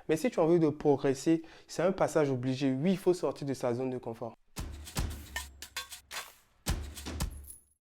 Mais si tu as envie de progresser, c'est un passage obligé. Oui, il faut sortir de sa zone de confort.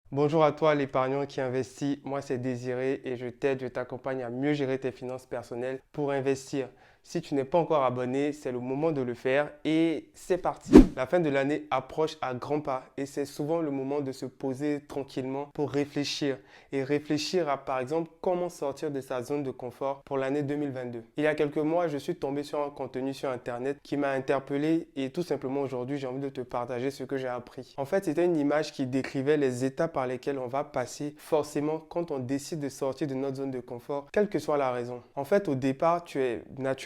Bonjour à toi l'épargnant qui investit, moi c'est Désiré et je t'aide, je t'accompagne à mieux gérer tes finances personnelles pour investir. Si tu n'es pas encore abonné, c'est le moment de le faire et c'est parti. La fin de l'année approche à grands pas et c'est souvent le moment de se poser tranquillement pour réfléchir et réfléchir à par exemple comment sortir de sa zone de confort pour l'année 2022. Il y a quelques mois, je suis tombé sur un contenu sur internet qui m'a interpellé et tout simplement aujourd'hui, j'ai envie de te partager ce que j'ai appris. En fait, c'était une image qui décrivait les étapes par lesquelles on va passer forcément quand on décide de sortir de notre zone de confort, quelle que soit la raison. En fait, au départ, tu es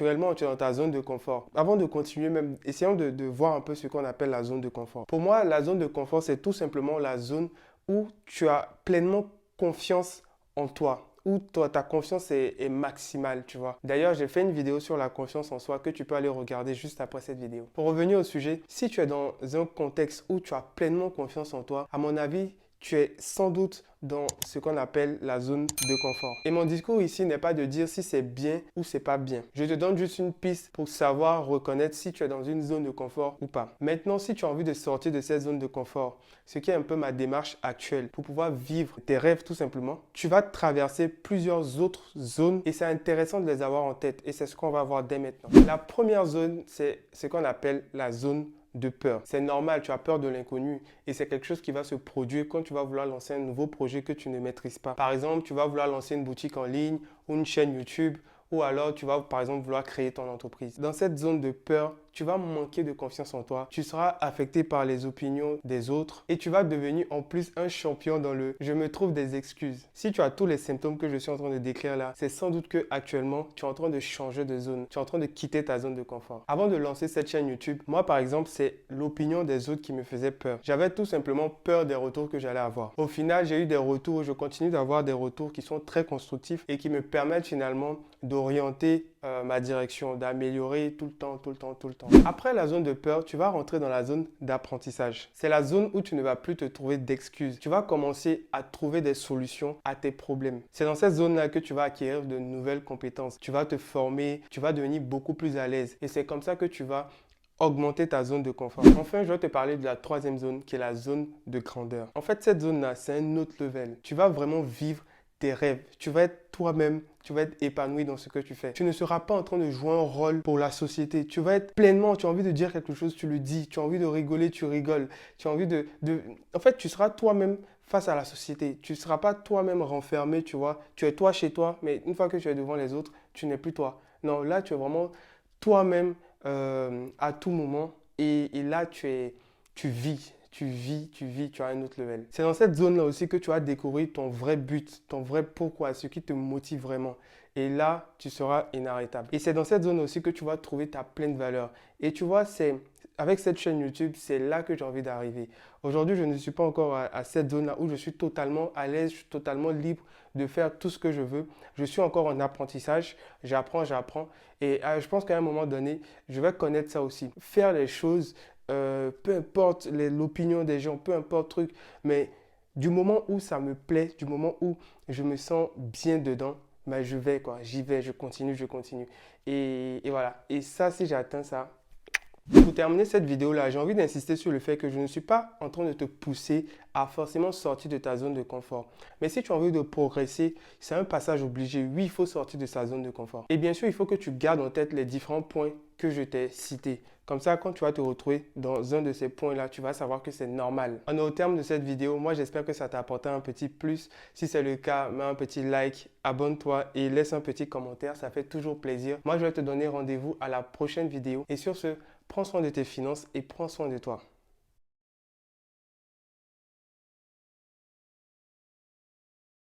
dans ta zone de confort. Avant de continuer, même, essayons de voir un peu ce qu'on appelle la zone de confort. Pour moi, la zone de confort, c'est tout simplement la zone où tu as pleinement confiance en toi, où ta confiance est maximale, tu vois. D'ailleurs, j'ai fait une vidéo sur la confiance en soi que tu peux aller regarder juste après cette vidéo. Pour revenir au sujet, si tu es dans un contexte où tu as pleinement confiance en toi, à mon avis, tu es sans doute dans ce qu'on appelle la zone de confort. Et mon discours ici n'est pas de dire si c'est bien ou c'est pas bien. Je te donne juste une piste pour savoir reconnaître si tu es dans une zone de confort ou pas. Maintenant, si tu as envie de sortir de cette zone de confort, ce qui est un peu ma démarche actuelle pour pouvoir vivre tes rêves tout simplement, tu vas traverser plusieurs autres zones et c'est intéressant de les avoir en tête et c'est ce qu'on va voir dès maintenant. La première zone, c'est ce qu'on appelle la zone de peur. C'est normal, tu as peur de l'inconnu et c'est quelque chose qui va se produire quand tu vas vouloir lancer un nouveau projet que tu ne maîtrises pas. Par exemple, tu vas vouloir lancer une boutique en ligne ou une chaîne YouTube ou alors tu vas par exemple vouloir créer ton entreprise. Dans cette zone de peur, tu vas manquer de confiance en toi, tu seras affecté par les opinions des autres et tu vas devenir en plus un champion dans le « je me trouve des excuses ». Si tu as tous les symptômes que je suis en train de décrire là, c'est sans doute que actuellement tu es en train de changer de zone, tu es en train de quitter ta zone de confort. Avant de lancer cette chaîne YouTube, moi par exemple, c'est l'opinion des autres qui me faisait peur. J'avais tout simplement peur des retours que j'allais avoir. Au final, j'ai eu des retours, je continue d'avoir des retours qui sont très constructifs et qui me permettent finalement d'orienter ma direction, d'améliorer tout le temps. Après la zone de peur, tu vas rentrer dans la zone d'apprentissage. C'est la zone où tu ne vas plus te trouver d'excuses. Tu vas commencer à trouver des solutions à tes problèmes. C'est dans cette zone-là que tu vas acquérir de nouvelles compétences. Tu vas te former, tu vas devenir beaucoup plus à l'aise. Et c'est comme ça que tu vas augmenter ta zone de confort. Enfin, je vais te parler de la troisième zone qui est la zone de grandeur. En fait, cette zone-là, c'est un autre level. Tu vas vraiment vivre tes rêves. Tu vas être toi-même, tu vas être épanoui dans ce que tu fais. Tu ne seras pas en train de jouer un rôle pour la société. Tu vas être pleinement, tu as envie de dire quelque chose, tu le dis. Tu as envie de rigoler, tu rigoles. Tu as envie En fait, tu seras toi-même face à la société. Tu ne seras pas toi-même renfermé, tu vois. Tu es toi chez toi, mais une fois que tu es devant les autres, tu n'es plus toi. Non, là, tu es vraiment toi-même à tout moment. Et là, tu vis. Tu as un autre level. C'est dans cette zone-là aussi que tu vas découvrir ton vrai but, ton vrai pourquoi, ce qui te motive vraiment. Et là, tu seras inarrêtable. Et c'est dans cette zone aussi que tu vas trouver ta pleine valeur. Et tu vois, avec cette chaîne YouTube, c'est là que j'ai envie d'arriver. Aujourd'hui, je ne suis pas encore à cette zone-là où je suis totalement à l'aise, je suis totalement libre de faire tout ce que je veux. Je suis encore en apprentissage, j'apprends. Et je pense qu'à un moment donné, je vais connaître ça aussi. Faire les choses, peu importe l'opinion des gens, peu importe le truc, mais du moment où ça me plaît, du moment où je me sens bien dedans, ben j'y vais, je continue. Et voilà. Et ça, si j'atteins ça, pour terminer cette vidéo-là, j'ai envie d'insister sur le fait que je ne suis pas en train de te pousser à forcément sortir de ta zone de confort. Mais si tu as envie de progresser, c'est un passage obligé. Oui, il faut sortir de sa zone de confort. Et bien sûr, il faut que tu gardes en tête les différents points que je t'ai cités. Comme ça, quand tu vas te retrouver dans un de ces points-là, tu vas savoir que c'est normal. On est au terme de cette vidéo. Moi, j'espère que ça t'a apporté un petit plus. Si c'est le cas, mets un petit like, abonne-toi et laisse un petit commentaire. Ça fait toujours plaisir. Moi, je vais te donner rendez-vous à la prochaine vidéo. Et sur ce, prends soin de tes finances et prends soin de toi.